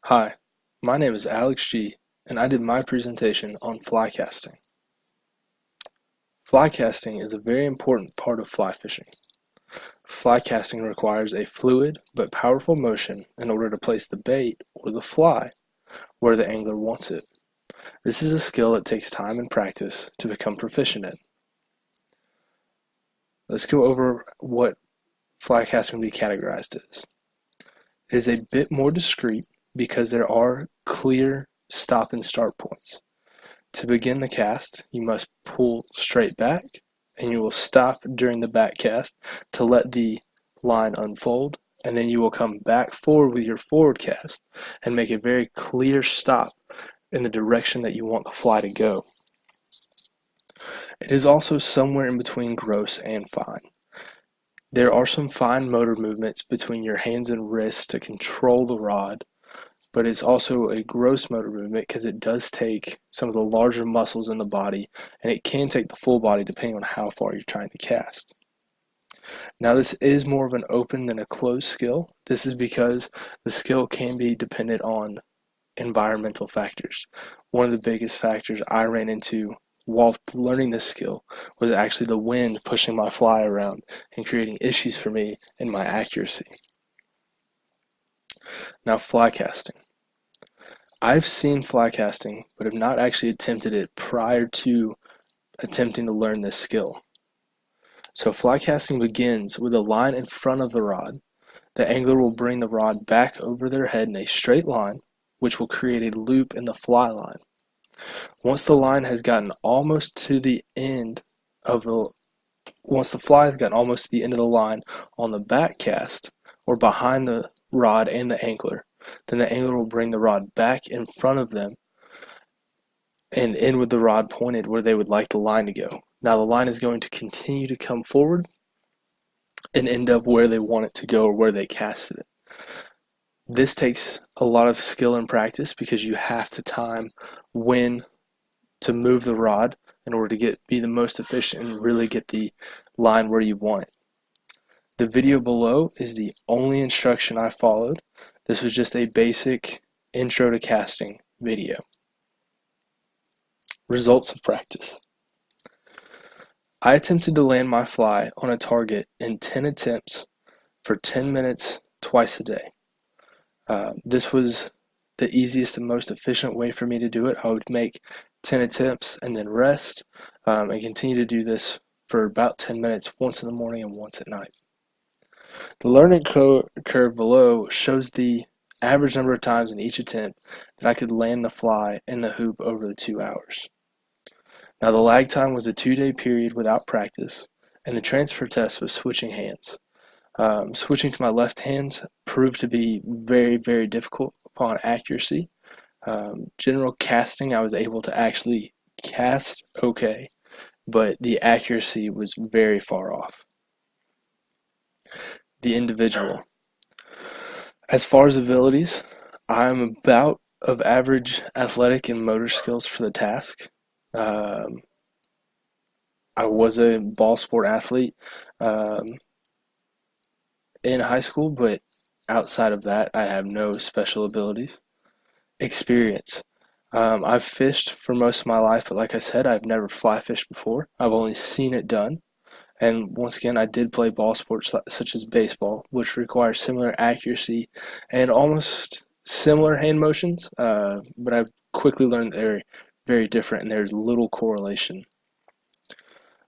Hi, my name is Alex G, and I did my presentation on fly casting. Fly casting is a very important part of fly fishing. Fly casting requires a fluid but powerful motion in order to place the bait or the fly where the angler wants it. This is a skill that takes time and practice to become proficient in. Let's go over what fly casting can be categorized as. It is a bit more discreet because there are clear stop and start points. To begin the cast, you must pull straight back, and you will stop during the back cast to let the line unfold, and then you will come back forward with your forward cast and make a very clear stop in the direction that you want the fly to go. It is also somewhere in between gross and fine. There are some fine motor movements between your hands and wrists to control the rod, but it's also a gross motor movement because it does take some of the larger muscles in the body, and it can take the full body depending on how far you're trying to cast. Now, this is more of an open than a closed skill. This is because the skill can be dependent on environmental factors. One of the biggest factors I ran into while learning this skill was actually the wind pushing my fly around and creating issues for me in my accuracy. Now, fly casting. I've seen fly casting, but have not actually attempted it prior to attempting to learn this skill. So fly casting begins with a line in front of the rod. The angler will bring the rod back over their head in a straight line, which will create a loop in the fly line. Once the line has gotten almost to the end of the once the fly has gotten almost to the end of the line on the back cast or behind the rod and the angler, then the angler will bring the rod back in front of them and end with the rod pointed where they would like the line to go. Now the line is going to continue to come forward and end up where they want it to go or where they casted it. This takes a lot of skill and practice because you have to time when to move the rod in order to be the most efficient and really get the line where you want it. The video below is the only instruction I followed. This was just a basic intro to casting video. Results of practice. I attempted to land my fly on a target in 10 attempts for 10 minutes twice a day. This was the easiest and most efficient way for me to do it. I would make 10 attempts and then rest and continue to do this for about 10 minutes, once in the morning and once at night. The learning curve below shows the average number of times in each attempt that I could land the fly in the hoop over the 2 hours. Now the lag time was a 2-day period without practice, and the transfer test was switching hands. Switching to my left hand proved to be very, very difficult upon accuracy. General casting, I was able to actually cast okay, but the accuracy was very far off. The individual. As far as abilities, I'm about of average athletic and motor skills for the task. I was a ball sport athlete in high school, but outside of that, I have no special abilities. Experience. I've fished for most of my life, but like I said, I've never fly fished before. I've only seen it done. And once again, I did play ball sports such as baseball, which requires similar accuracy and almost similar hand motions, but I've quickly learned they're very different and there's little correlation.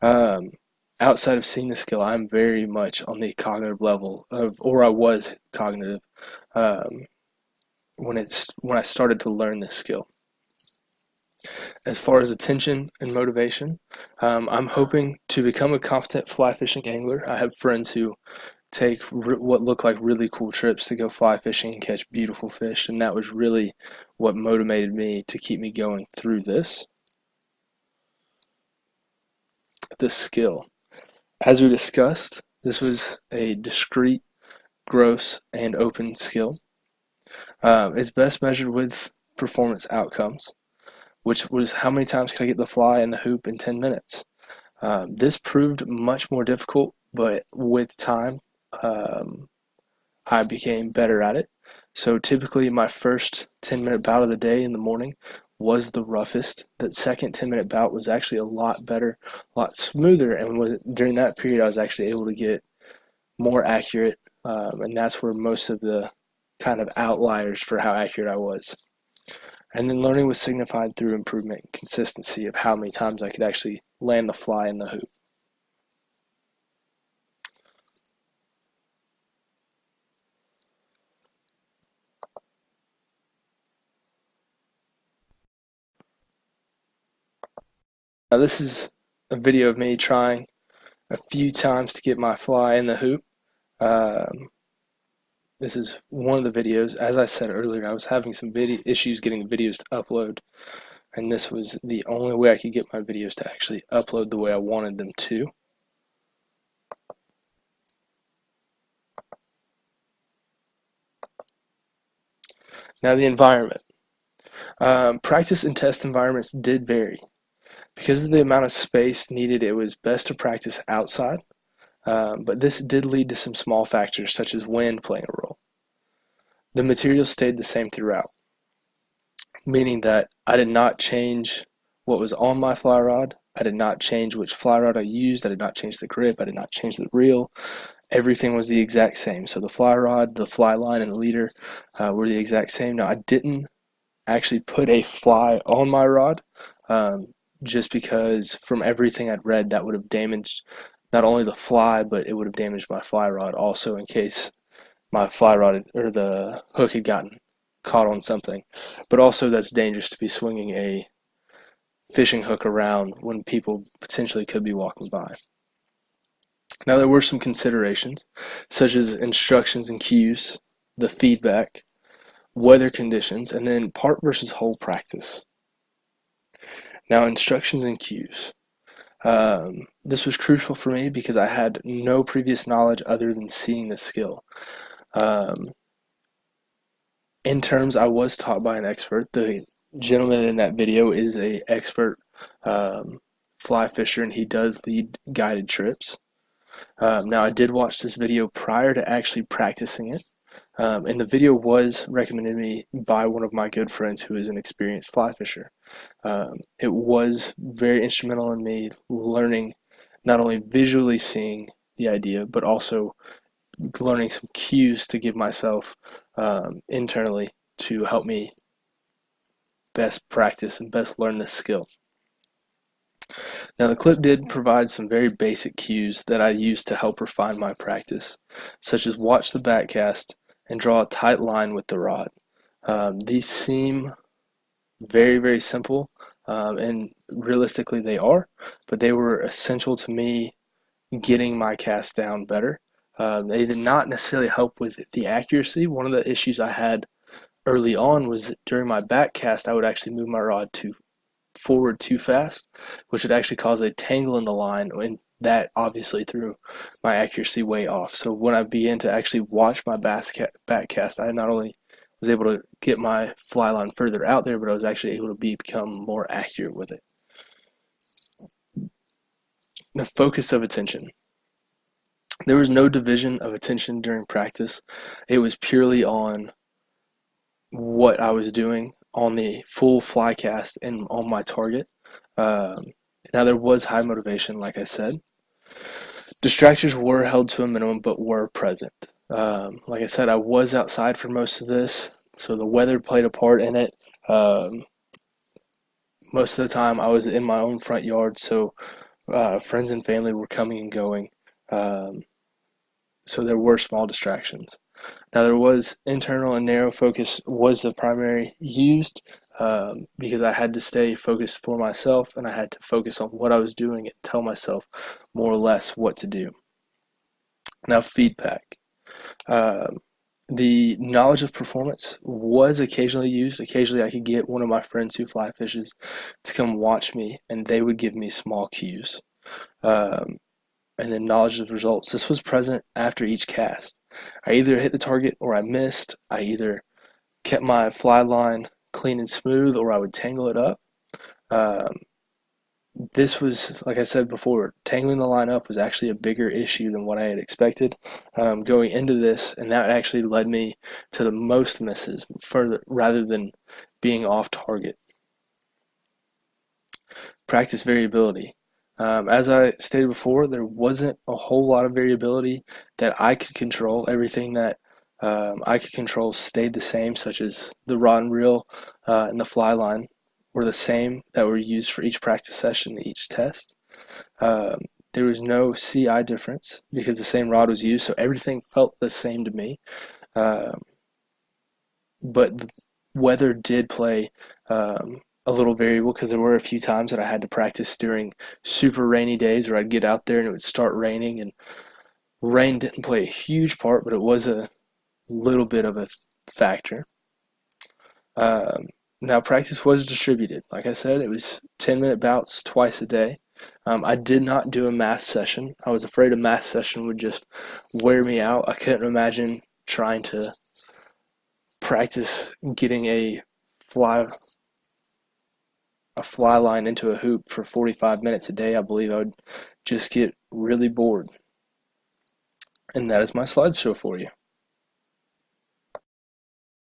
Outside of seeing the skill, I'm very much on the cognitive level or I was cognitive when I started to learn this skill. As far as attention and motivation, I'm hoping to become a competent fly fishing angler. I have friends who take what look like really cool trips to go fly fishing and catch beautiful fish, and that was really what motivated me to keep me going through this skill. As we discussed, this was a discrete, gross, and open skill. It's best measured with performance outcomes, which was how many times can I get the fly in the hoop in 10 minutes. This proved much more difficult, but with time, I became better at it. So typically my first 10-minute bout of the day in the morning was the roughest. That second 10-minute bout was actually a lot better, a lot smoother, and during that period I was actually able to get more accurate, and that's where most of the kind of outliers for how accurate I was. And then learning was signified through improvement and consistency of how many times I could actually land the fly in the hoop. Now this is a video of me trying a few times to get my fly in the hoop. This is one of the videos. As I said earlier, I was having some issues getting videos to upload, and this was the only way I could get my videos to actually upload the way I wanted them to. Now the environment. Practice and test environments did vary. Because of the amount of space needed, it was best to practice outside, but this did lead to some small factors such as wind playing a role. The material stayed the same throughout, meaning that I did not change what was on my fly rod. I did not change which fly rod I used. I did not change the grip. I did not change the reel. Everything was the exact same. So the fly rod, the fly line, and the leader were the exact same. Now I didn't actually put a fly on my rod, just because from everything I'd read that would have damaged not only the fly, but it would have damaged my fly rod also in case my fly rod or the hook had gotten caught on something. But also that's dangerous to be swinging a fishing hook around when people potentially could be walking by. Now there were some considerations such as instructions and cues, the feedback, weather conditions, and then part versus whole practice. Now instructions and cues. This was crucial for me because I had no previous knowledge other than seeing the skill. In terms, I was taught by an expert. The gentleman in that video is an expert fly fisher, and he does lead guided trips. Now, I did watch this video prior to actually practicing it, and the video was recommended to me by one of my good friends who is an experienced fly fisher. It was very instrumental in me learning, not only visually seeing the idea, but also learning some cues to give myself internally to help me best practice and best learn this skill. Now the clip did provide some very basic cues that I used to help refine my practice, such as watch the back cast and draw a tight line with the rod. These seem very, very simple, and realistically they are, but they were essential to me getting my cast down better. They did not necessarily help with the accuracy. One of the issues I had early on was that during my back cast I would actually move my rod forward too fast, which would actually cause a tangle in the line, and that obviously threw my accuracy way off. So when I began to actually watch my back cast, I not only was able to get my fly line further out there, but I was actually able to become more accurate with it. The focus of attention. There was no division of attention during practice. It was purely on what I was doing on the full fly cast and on my target. Now there was high motivation, like I said. Distractions were held to a minimum, but were present. Like I said, I was outside for most of this, so the weather played a part in it. Most of the time I was in my own front yard, so friends and family were coming and going. So there were small distractions. Now there was internal and narrow focus was the primary used, because I had to stay focused for myself, and I had to focus on what I was doing and tell myself more or less what to do. Now feedback. The knowledge of performance was occasionally used. Occasionally I could get one of my friends who fly fishes to come watch me, and they would give me small cues. And then knowledge of results. This was present after each cast. I either hit the target or I missed. I either kept my fly line clean and smooth, or I would tangle it up. this was, like I said before, tangling the line up was actually a bigger issue than what I had expected going into this, and that actually led me to the most misses further rather than being off target. Practice variability. As I stated before, there wasn't a whole lot of variability that I could control. Everything that I could control stayed the same, such as the rod and reel and the fly line were the same that were used for each practice session, each test. Um, there was no CI difference because the same rod was used, so everything felt the same to me. Um, but the weather did play a little variable because there were a few times that I had to practice during super rainy days where I'd get out there and it would start raining, and rain didn't play a huge part, but it was a little bit of a factor. Um, Now, practice was distributed. Like I said, it was 10-minute bouts twice a day. I did not do a math session. I was afraid a math session would just wear me out. I couldn't imagine trying to practice getting fly a fly line into a hoop for 45 minutes a day. I believe I would just get really bored. And that is my slideshow for you.